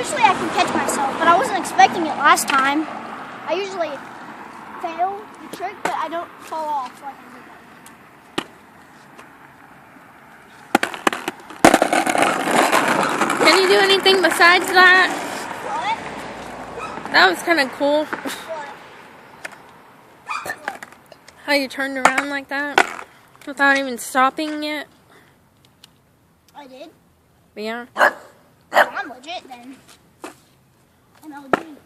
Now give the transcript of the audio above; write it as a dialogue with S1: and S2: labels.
S1: Usually I can catch myself, but I wasn't expecting it last time. I usually fail the trick, but I don't fall off like I did.
S2: Can you do anything besides that?
S1: What?
S2: That was kind of cool.
S1: What?
S2: How you turned around like that without even stopping it.
S1: I did.
S2: Yeah.
S1: I'm legit then. MLG.